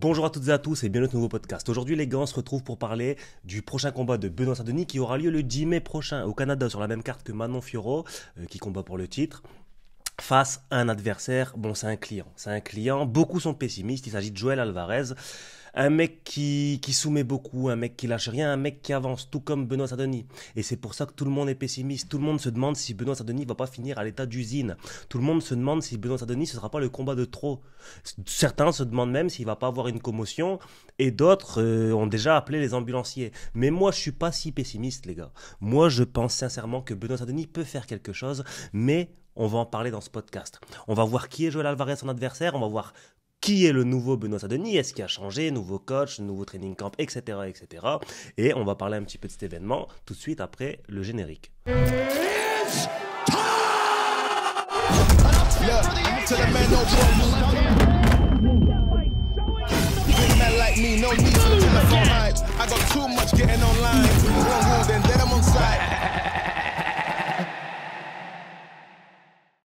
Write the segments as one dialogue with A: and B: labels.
A: Bonjour à toutes et à tous et bienvenue dans ce nouveau podcast. Aujourd'hui les gars, on se retrouve pour parler du prochain combat de Benoît Saint-Denis qui aura lieu le 10 mai prochain au Canada sur la même carte que Manon Fiorot qui combat pour le titre. Face à un adversaire, bon c'est un client, beaucoup sont pessimistes, il s'agit de Joel Alvarez, un mec qui soumet beaucoup, un mec qui lâche rien, un mec qui avance, tout comme Benoît Saint-Denis. Et c'est pour ça que tout le monde est pessimiste, tout le monde se demande si Benoît Saint-Denis va pas finir à l'état d'usine, tout le monde se demande si Benoît Saint-Denis ce sera pas le combat de trop. Certains se demandent même s'il va pas avoir une commotion, et d'autres ont déjà appelé les ambulanciers. Mais moi je suis pas si pessimiste les gars, moi je pense sincèrement que Benoît Saint-Denis peut faire quelque chose, mais on va en parler dans ce podcast. On va voir qui est Joel Alvarez, son adversaire. On va voir qui est le nouveau Benoît Saint-Denis. Est-ce qu'il a changé, nouveau coach, nouveau training camp, etc., etc. Et on va parler un petit peu de cet événement tout de suite après le générique.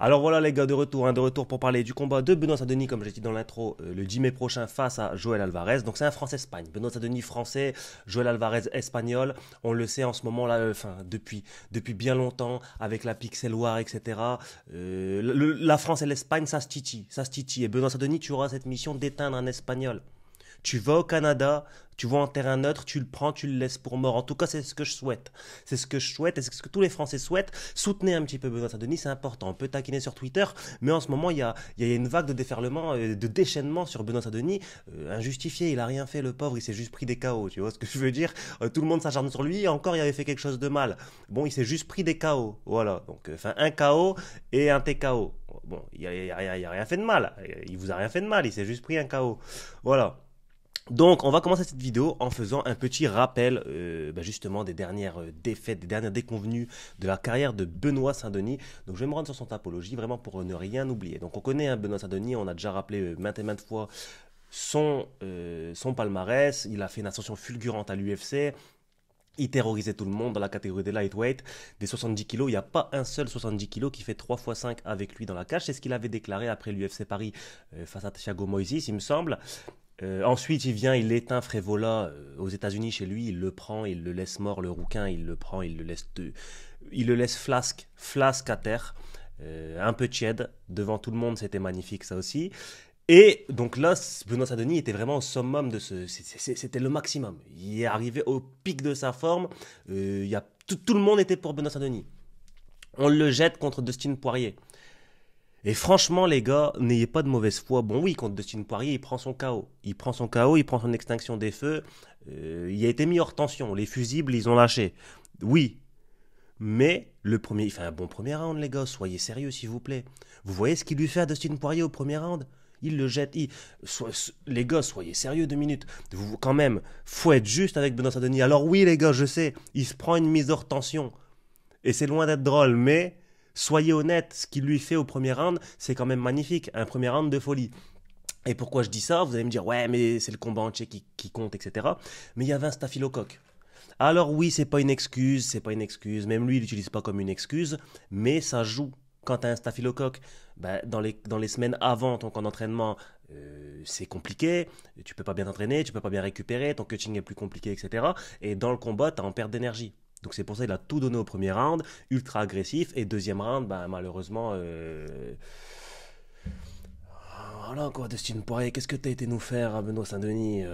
A: Alors voilà les gars, de retour pour parler du combat de Benoît Saint-Denis, comme j'ai dit dans l'intro, le 10 mai prochain face à Joel Alvarez. Donc c'est un France-Espagne, Benoît Saint-Denis français, Joel Alvarez espagnol. On le sait en ce moment là, depuis bien longtemps, avec la Pixel War, etc. La France et l'Espagne, ça se titille. Et Benoît Saint-Denis, tu auras cette mission d'éteindre un Espagnol. Tu vas au Canada, tu vas en terrain neutre, tu le prends, tu le laisses pour mort. En tout cas, c'est ce que je souhaite. C'est ce que je souhaite et c'est ce que tous les Français souhaitent. Soutenez un petit peu Benoît Saint-Denis, c'est important. On peut taquiner sur Twitter, mais en ce moment, il y a une vague de déferlement, de déchaînement sur Benoît Saint-Denis. Injustifié, il a rien fait, le pauvre, il s'est juste pris des KO. Tu vois ce que je veux dire? Tout le monde s'acharne sur lui, encore il avait fait quelque chose de mal. Bon, il s'est juste pris des KO. Voilà, donc un KO et un TKO. Bon, il a rien fait de mal. Il vous a rien fait de mal, il s'est juste pris un KO. Voilà. Donc, on va commencer cette vidéo en faisant un petit rappel justement des dernières défaites, des dernières déconvenues de la carrière de Benoît Saint-Denis. Donc, je vais me rendre sur son tapologie vraiment pour ne rien oublier. Donc, on connaît Benoît Saint-Denis, on a déjà rappelé maintes et maintes fois son palmarès. Il a fait une ascension fulgurante à l'UFC. Il terrorisait tout le monde dans la catégorie des lightweight, des 70 kg. Il n'y a pas un seul 70 kg qui fait 3 x 5 avec lui dans la cage. C'est ce qu'il avait déclaré après l'UFC Paris face à Thiago Moises, il me semble. Ensuite, il vient, il éteint Frévola aux États-Unis chez lui, il le prend, il le laisse mort, le rouquin, il le prend, il le laisse flasque à terre, un peu tiède, devant tout le monde, c'était magnifique ça aussi. Et donc là, Benoît Saint-Denis était vraiment au summum de c'était le maximum. Il est arrivé au pic de sa forme, tout le monde était pour Benoît Saint-Denis. On le jette contre Dustin Poirier. Et franchement, les gars, n'ayez pas de mauvaise foi. Bon, oui, contre Dustin Poirier, il prend son KO. Il prend son extinction des feux. Il a été mis hors tension. Les fusibles, ils ont lâché. Oui. Mais il fait un bon premier round, les gars. Soyez sérieux, s'il vous plaît. Vous voyez ce qu'il lui fait à Dustin Poirier au premier round? Il le jette. Les gars, soyez sérieux 2 minutes. Quand même, faut être juste avec Benoît Saint-Denis. Alors oui, les gars, je sais, il se prend une mise hors tension. Et c'est loin d'être drôle, mais... Soyez honnête, ce qu'il lui fait au premier round, c'est quand même magnifique, un premier round de folie. Et pourquoi je dis ça? Vous allez me dire, ouais, mais c'est le combat entier qui compte, etc. Mais il y avait un staphylocoque. Alors oui, c'est pas une excuse, même lui, il l'utilise pas comme une excuse, mais ça joue. Quand tu as un staphylocoque, dans les semaines avant ton camp d'entraînement, c'est compliqué, tu peux pas bien t'entraîner, tu peux pas bien récupérer, ton coaching est plus compliqué, etc. Et dans le combat, tu es en perte d'énergie. Donc c'est pour ça qu'il a tout donné au premier round, ultra agressif, et deuxième round, malheureusement, voilà quoi, Dustin Poirier, qu'est-ce que t'as été nous faire à Benoît Saint-Denis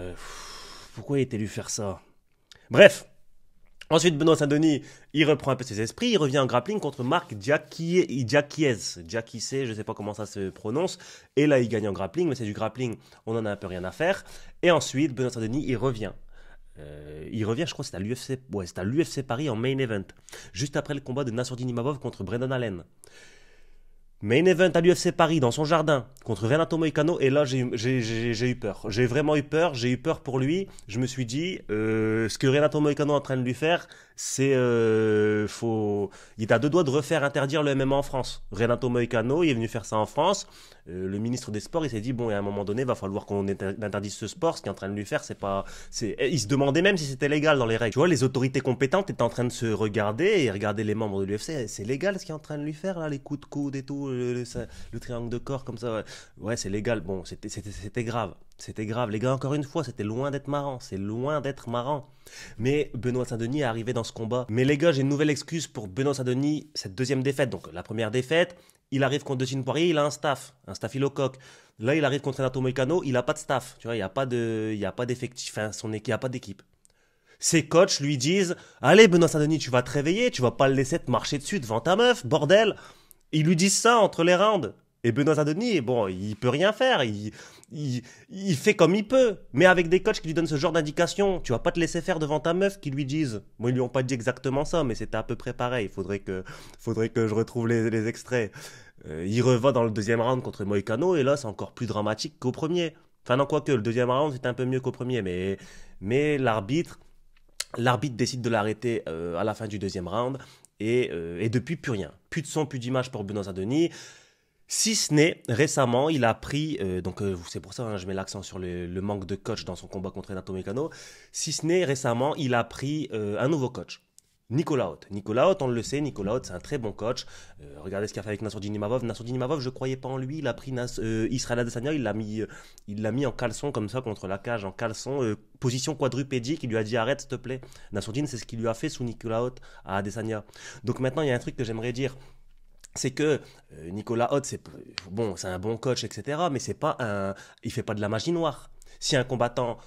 A: pourquoi il était lui faire ça? Bref, ensuite Benoît Saint-Denis, il reprend un peu ses esprits, il revient en grappling contre Marc Diakiese, je sais pas comment ça se prononce, et là il gagne en grappling, mais c'est du grappling, on en a un peu rien à faire, et ensuite Benoît Saint-Denis, il revient, je crois que c'est à l'UFC Paris en main event, juste après le combat de Nassourdine Imavov contre Brendan Allen. Main event à l'UFC Paris, dans son jardin, contre Renato Moicano, et là j'ai eu peur. J'ai vraiment eu peur pour lui. Je me suis dit, ce que Renato Moicano est en train de lui faire, c'est... il est à 2 doigts de refaire interdire le MMA en France. Renato Moicano, il est venu faire ça en France. Le ministre des Sports, il s'est dit, bon, à un moment donné, il va falloir qu'on interdise ce sport. Ce qu'il est en train de lui faire, c'est pas... Il se demandait même si c'était légal dans les règles. Tu vois, les autorités compétentes étaient en train de se regarder et regarder les membres de l'UFC. C'est légal ce qu'il est en train de lui faire, là, les coups de coude et tout, le triangle de corps comme ça. Ouais. ouais, c'est légal. Bon, c'était grave. C'était grave. Les gars, encore une fois, c'était loin d'être marrant. C'est loin d'être marrant. Mais Benoît Saint-Denis est arrivé dans ce combat. Mais les gars, j'ai une nouvelle excuse pour Benoît Saint-Denis, cette deuxième défaite. Donc, la première défaite, il arrive contre Dustin Poirier, il a un staphylocoque. Là, il arrive contre Renato Moicano, il n'a pas de staff. Tu vois, il y a pas d'effectif, enfin, il n'y a pas d'équipe. Ses coachs lui disent: allez, Benoît Saint-Denis, tu vas te réveiller, tu vas pas le laisser te marcher dessus devant ta meuf, bordel. Ils lui disent ça entre les rounds. Et Benoît Saint-Denis, bon, il peut rien faire. Il fait comme il peut. Mais avec des coachs qui lui donnent ce genre d'indications, tu vas pas te laisser faire devant ta meuf qui lui disent. Bon, ils lui ont pas dit exactement ça, mais c'était à peu près pareil. Faudrait que je retrouve les extraits. Il reva dans le deuxième round contre Moïcano, et là, c'est encore plus dramatique qu'au premier. Enfin, non, quoique, le deuxième round, c'était un peu mieux qu'au premier, mais l'arbitre décide de l'arrêter à la fin du deuxième round, et depuis, plus rien. Plus de son, plus d'image pour Benoît Saint-Denis. Si ce n'est, récemment, il a pris, c'est pour ça hein, je mets l'accent sur le manque de coach dans son combat contre Renato Moicano, si ce n'est, récemment, il a pris un nouveau coach. Nicolas Haute. Nicolas Haute, on le sait, Nicolas Haute, c'est un très bon coach. Regardez ce qu'il a fait avec Nassourdine Imavov. Nassourdine Imavov, je ne croyais pas en lui. Il a pris Israël Adesanya, il l'a mis en caleçon comme ça contre la cage, en caleçon, position quadrupédique. Il lui a dit: arrête, s'il te plaît. Nassourdine, c'est ce qu'il lui a fait sous Nicolas Haute à Adesanya. Donc maintenant, il y a un truc que j'aimerais dire. C'est que Nicolas Haute, c'est un bon coach, etc. Mais il fait pas de la magie noire. Si un combattant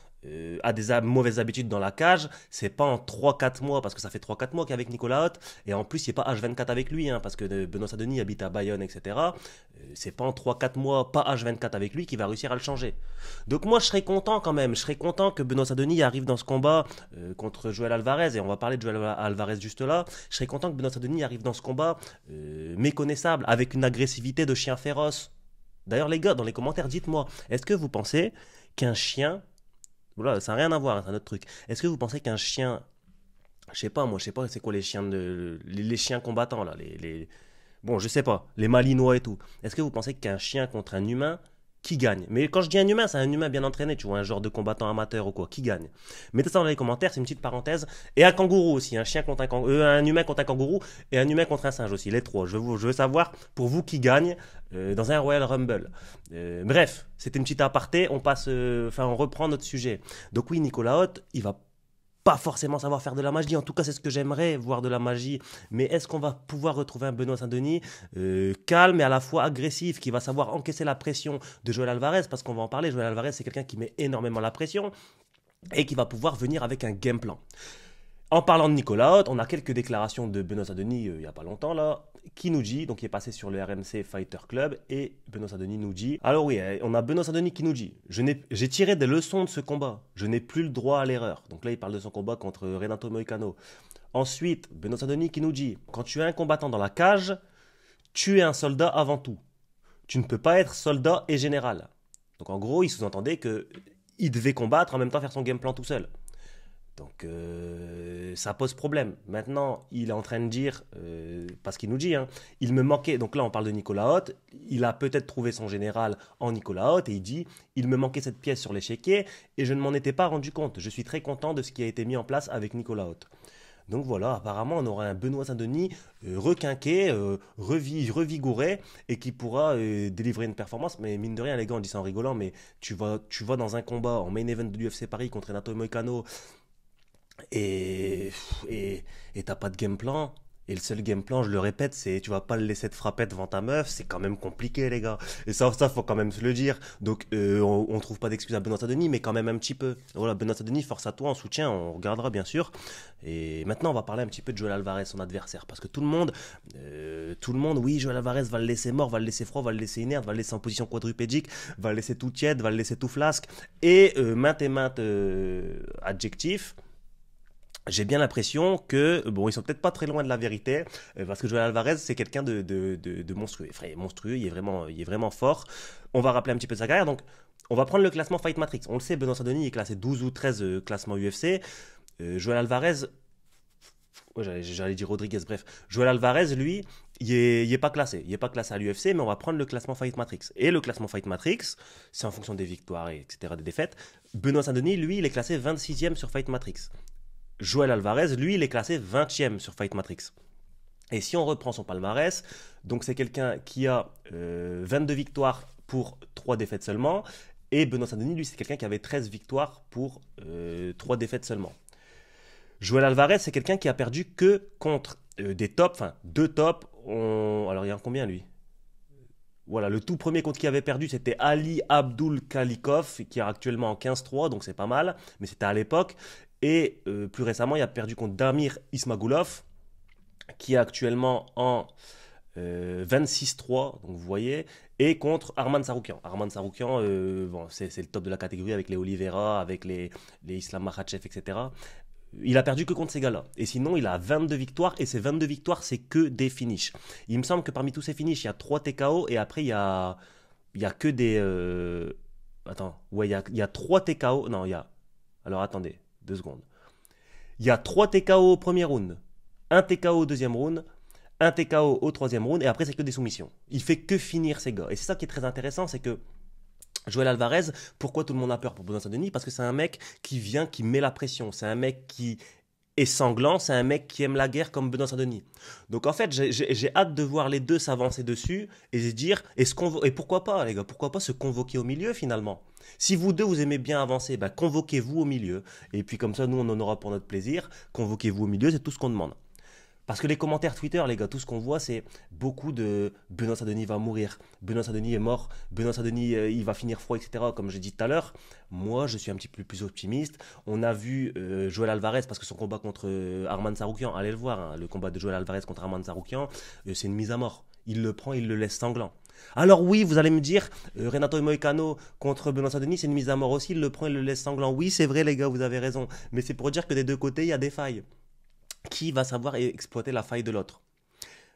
A: a des mauvaises habitudes dans la cage, c'est pas en 3-4 mois, parce que ça fait 3-4 mois qu'avec Nicolas Haute, et en plus, il n'est pas H24 avec lui, hein, parce que Benoît Saint-Denis habite à Bayonne, etc. C'est pas en 3-4 mois, pas H24 avec lui, qui va réussir à le changer. Donc moi, je serais content quand même. Je serais content que Benoît Saint-Denis arrive dans ce combat contre Joël Alvarez, et on va parler de Joël Alvarez juste là. Je serais content que Benoît Saint-Denis arrive dans ce combat méconnaissable, avec une agressivité de chien féroce. D'ailleurs, les gars, dans les commentaires, dites-moi, est-ce que vous pensez qu'un chien... Voilà, ça n'a rien à voir, c'est un autre truc. Est-ce que vous pensez qu'un chien... je sais pas c'est quoi les chiens les chiens combattants, là, bon, je sais pas, les malinois et tout. Est-ce que vous pensez qu'un chien contre un humain, qui gagne? Mais quand je dis un humain, c'est un humain bien entraîné, tu vois, un genre de combattant amateur ou quoi, qui gagne? Mettez ça dans les commentaires, c'est une petite parenthèse. Et un kangourou aussi, un humain contre un kangourou, et un humain contre un singe aussi, les trois. Je veux savoir, pour vous, qui gagne dans un Royal Rumble. Bref, c'était une petite aparté, on reprend notre sujet. Donc oui, Nicolas Haute, il va pas forcément savoir faire de la magie. En tout cas, c'est ce que j'aimerais, voir de la magie. Mais est-ce qu'on va pouvoir retrouver un Benoît Saint-Denis calme et à la fois agressif, qui va savoir encaisser la pression de Joël Alvarez? Parce qu'on va en parler, Joël Alvarez, c'est quelqu'un qui met énormément la pression et qui va pouvoir venir avec un game plan. En parlant de Nicolas Haute, on a quelques déclarations de Benoît Saint-Denis il n'y a pas longtemps là, qui nous dit, donc il est passé sur le RMC Fighter Club, et Benoît Saint-Denis nous dit, alors oui, on a Benoît Saint-Denis qui nous dit: j'ai tiré des leçons de ce combat, je n'ai plus le droit à l'erreur. Donc là il parle de son combat contre Renato Moicano. Ensuite, Benoît Saint-Denis qui nous dit: quand tu es un combattant dans la cage, tu es un soldat avant tout. Tu ne peux pas être soldat et général. Donc en gros, il sous-entendait qu'il devait combattre en même temps faire son game plan tout seul. Donc ça pose problème. Maintenant, il est en train de dire, parce qu'il nous dit, hein, il me manquait, donc là on parle de Nicolas Haute, il a peut-être trouvé son général en Nicolas Haute, et il dit: il me manquait cette pièce sur l'échiquier, et je ne m'en étais pas rendu compte. Je suis très content de ce qui a été mis en place avec Nicolas Haute. Donc voilà, apparemment on aura un Benoît Saint-Denis requinqué, revigoré, et qui pourra délivrer une performance. Mais mine de rien, les gars, on dit ça en rigolant, mais tu vas dans un combat en main event de l'UFC Paris contre Renato Moicano, et t'as pas de game plan. Et le seul game plan, je le répète, c'est tu vas pas le laisser te frapper devant ta meuf. C'est quand même compliqué, les gars. Et ça faut quand même se le dire. Donc on trouve pas d'excuse à Benoît Saint-Denis, mais quand même un petit peu. Voilà, Benoît Saint-Denis, force à toi, on soutient, on regardera bien sûr. Et maintenant on va parler un petit peu de Joël Alvarez, son adversaire, parce que tout le monde, oui, Joël Alvarez va le laisser mort, va le laisser froid, va le laisser inerte, va le laisser en position quadrupédique, va le laisser tout tiède, va le laisser tout flasque, et maintes et maintes adjectifs. J'ai bien l'impression que, bon, ils sont peut-être pas très loin de la vérité, parce que Joël Alvarez, c'est quelqu'un de monstrueux. Frère, monstrueux, il est vraiment fort. On va rappeler un petit peu de sa carrière. Donc, on va prendre le classement Fight Matrix. On le sait, Benoît Saint-Denis est classé 12 ou 13 classements UFC. Joël Alvarez, j'allais dire Rodriguez, bref. Joël Alvarez, lui, il est pas classé. Il est pas classé à l'UFC, mais on va prendre le classement Fight Matrix. Et le classement Fight Matrix, c'est en fonction des victoires, etc., des défaites. Benoît Saint-Denis, lui, il est classé 26e sur Fight Matrix. Joël Alvarez, lui, il est classé 20e sur Fight Matrix. Et si on reprend son palmarès, donc c'est quelqu'un qui a 22 victoires pour 3 défaites seulement. Et Benoît Saint-Denis, lui, c'est quelqu'un qui avait 13 victoires pour 3 défaites seulement. Joël Alvarez, c'est quelqu'un qui a perdu que contre des tops, enfin 2 tops. Alors il y en a combien lui? Voilà, le tout premier contre qui avait perdu, c'était Ali Abdul Khalikov, qui est actuellement en 15-3, donc c'est pas mal, mais c'était à l'époque. Et plus récemment, il a perdu contre Damir Ismagulov, qui est actuellement en 26-3, donc vous voyez, et contre Arman Saroukian. Arman Saroukian, bon, c'est le top de la catégorie avec les Oliveira, avec les Islam Makhachev, etc. Il a perdu que contre ces gars-là. Et sinon, il a 22 victoires, et ces 22 victoires, c'est que des finishes. Il me semble que parmi tous ces finishes, il y a 3 TKO, et après, il y a que des... Attends, ouais, il y a 3 TKO. Non, il y a... Alors attendez, 2 secondes. Il y a 3 TKO au premier round, un TKO au deuxième round, un TKO au troisième round, et après, c'est que des soumissions. Il fait que finir ces gars. Et c'est ça qui est très intéressant, c'est que Joël Alvarez, pourquoi tout le monde a peur pour Benoît Saint-Denis? Parce que c'est un mec qui vient, qui met la pression. C'est un mec qui est sanglant, c'est un mec qui aime la guerre comme Benoît Saint-Denis. Donc en fait, j'ai hâte de voir les deux s'avancer dessus et se dire, et pourquoi pas les gars, pourquoi pas se convoquer au milieu finalement? Si vous deux vous aimez bien avancer, ben, convoquez-vous au milieu. Et puis comme ça, nous on en aura pour notre plaisir. Convoquez-vous au milieu, c'est tout ce qu'on demande. Parce que les commentaires Twitter, les gars, tout ce qu'on voit, c'est beaucoup de Benoît Saint-Denis va mourir, Benoît Saint-Denis est mort, Benoît Saint-Denis il va finir froid, etc. Comme j'ai dit tout à l'heure, moi je suis un petit peu plus optimiste. On a vu Joël Alvarez, parce que son combat contre Arman Saroukian, allez le voir, hein, le combat de Joël Alvarez contre Arman Saroukian, c'est une mise à mort. Il le prend, il le laisse sanglant. Alors oui, vous allez me dire, Renato Moicano contre Benoît Saint-Denis, c'est une mise à mort aussi, il le prend, il le laisse sanglant. Oui, c'est vrai les gars, vous avez raison. Mais c'est pour dire que des deux côtés, il y a des failles. Qui va savoir exploiter la faille de l'autre?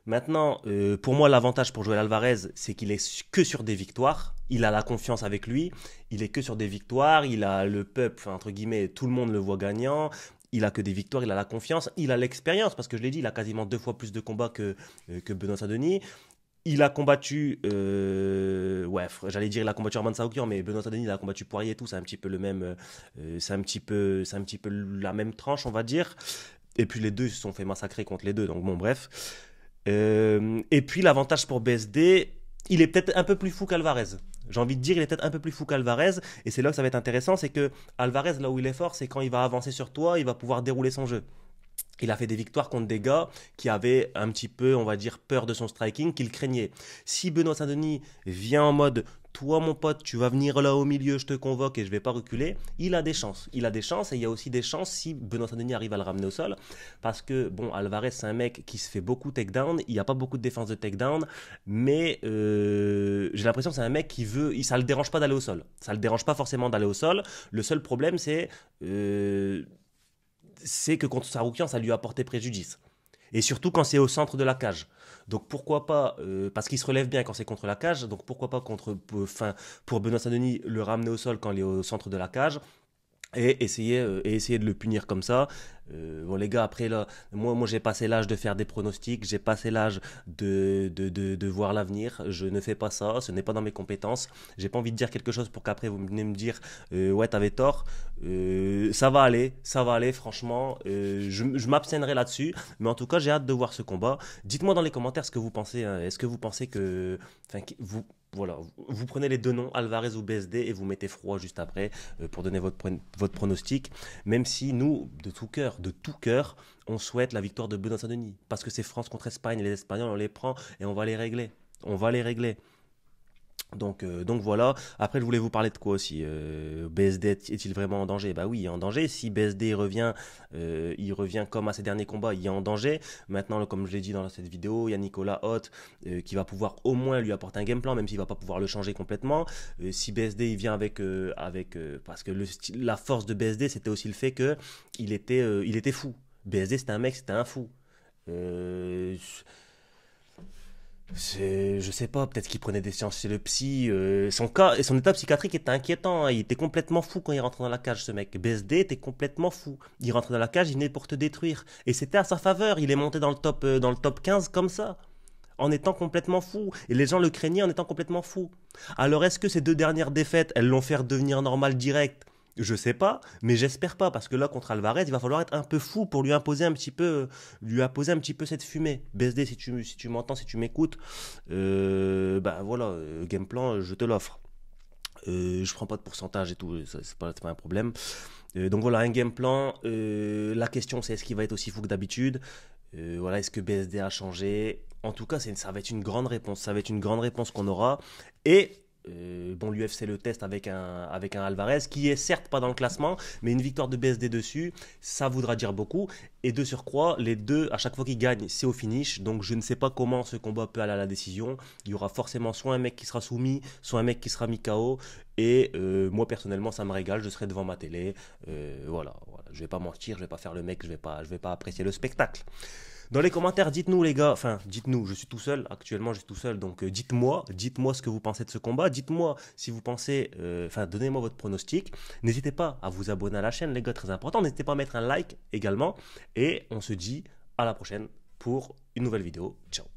A: Maintenant, pour moi, l'avantage pour Joël Alvarez, c'est qu'il est que sur des victoires. Il a la confiance avec lui. Il est que sur des victoires. Il a le peuple, enfin, entre guillemets, tout le monde le voit gagnant. Il a que des victoires, il a la confiance, il a l'expérience, parce que je l'ai dit, il a quasiment 2 fois plus de combats que Benoît Saint-Denis. Il a combattu, ouais, j'allais dire il a combattu Arman Saoukian, mais Benoît Saint-Denis il a combattu Poirier et tout, c'est un petit peu le même, c'est un petit peu la même tranche, on va dire. Et puis les deux se sont fait massacrer contre les deux, donc bon, bref. Et puis l'avantage pour BSD, il est peut-être un peu plus fou qu'Alvarez. J'ai envie de dire, il est peut-être un peu plus fou qu'Alvarez. Et c'est là que ça va être intéressant, c'est que Alvarez, là où il est fort, c'est quand il va avancer sur toi, il va pouvoir dérouler son jeu. Il a fait des victoires contre des gars qui avaient un petit peu, on va dire, peur de son striking, qu'il craignait. Si Benoît Saint-Denis vient en mode, toi mon pote, tu vas venir là au milieu, je te convoque et je vais pas reculer, il a des chances. Il a des chances et il y a aussi des chances si Benoît Saint-Denis arrive à le ramener au sol. Parce que, bon, Alvarez, c'est un mec qui se fait beaucoup takedown, il n'y a pas beaucoup de défense de takedown, mais j'ai l'impression que c'est un mec qui veut, ça le dérange pas d'aller au sol. Ça le dérange pas forcément d'aller au sol. Le seul problème, c'est que contre Saroukian, ça lui a porté préjudice. Et surtout quand c'est au centre de la cage. Donc pourquoi pas, parce qu'il se relève bien quand c'est contre la cage, donc pourquoi pas pour Benoît Saint-Denis le ramener au sol quand il est au centre de la cage et essayer de le punir comme ça. Bon les gars, après là, moi j'ai passé l'âge de faire des pronostics, j'ai passé l'âge de voir l'avenir, je ne fais pas ça, ce n'est pas dans mes compétences, j'ai pas envie de dire quelque chose pour qu'après vous venez me dire ouais t'avais tort. Ça va aller franchement, je m'abstiendrai là-dessus, mais en tout cas j'ai hâte de voir ce combat. Dites-moi dans les commentaires ce que vous pensez, hein. Est-ce que vous pensez que, enfin, voilà, vous prenez les deux noms, Alvarez ou BSD, et vous mettez froid juste après pour donner votre pronostic, même si nous, de tout cœur, on souhaite la victoire de Benoît Saint-Denis, parce que c'est France contre Espagne, les Espagnols, on les prend et on va les régler. On va les régler. Donc voilà. Après, je voulais vous parler de quoi aussi? BSD est-il vraiment en danger? Bah oui, il est en danger. Si BSD il revient comme à ses derniers combats, il est en danger. Maintenant, comme je l'ai dit dans cette vidéo, il y a Nicolas Hoth qui va pouvoir au moins lui apporter un game plan, même s'il va pas pouvoir le changer complètement. Si BSD il vient parce que la force de BSD, c'était aussi le fait que il était fou. BSD, c'était un mec, c'était un fou. Euh, je sais pas, peut-être qu'il prenait des séances chez le psy. Son état psychiatrique était inquiétant, hein. Il était complètement fou quand il rentrait dans la cage, ce mec. BSD était complètement fou. Il rentrait dans la cage, il venait pour te détruire. Et c'était à sa faveur. Il est monté dans le top 15 comme ça, en étant complètement fou. Et les gens le craignaient en étant complètement fou. Alors est-ce que ces 2 dernières défaites, elles l'ont fait devenir normal direct? Je sais pas, mais j'espère pas, parce que là, contre Alvarez, il va falloir être un peu fou pour lui imposer un petit peu cette fumée. BSD, si tu m'entends, si tu m'écoutes, bah voilà, game plan, je te l'offre. Je prends pas de pourcentage et tout, c'est pas un problème. Donc voilà, un game plan. La question, c'est est-ce qu'il va être aussi fou que d'habitude? Voilà, est-ce que BSD a changé? En tout cas, ça va être une grande réponse. Ça va être une grande réponse qu'on aura. Et bon, l'UFC le test avec un Alvarez qui est certes pas dans le classement, mais une victoire de BSD dessus, ça voudra dire beaucoup. Et de surcroît, les deux, à chaque fois qu'ils gagnent, c'est au finish. Donc je ne sais pas comment ce combat peut aller à la décision. Il y aura forcément soit un mec qui sera soumis, soit un mec qui sera mis KO. Et moi personnellement, ça me régale. Je serai devant ma télé. Voilà. Je vais pas mentir, je vais pas faire le mec, je vais pas apprécier le spectacle. Dans les commentaires, dites-nous les gars, enfin dites-nous, je suis tout seul, actuellement je suis tout seul, donc dites-moi ce que vous pensez de ce combat, dites-moi si vous pensez, enfin donnez-moi votre pronostic, n'hésitez pas à vous abonner à la chaîne les gars, très important, n'hésitez pas à mettre un like également, et on se dit à la prochaine pour une nouvelle vidéo, ciao.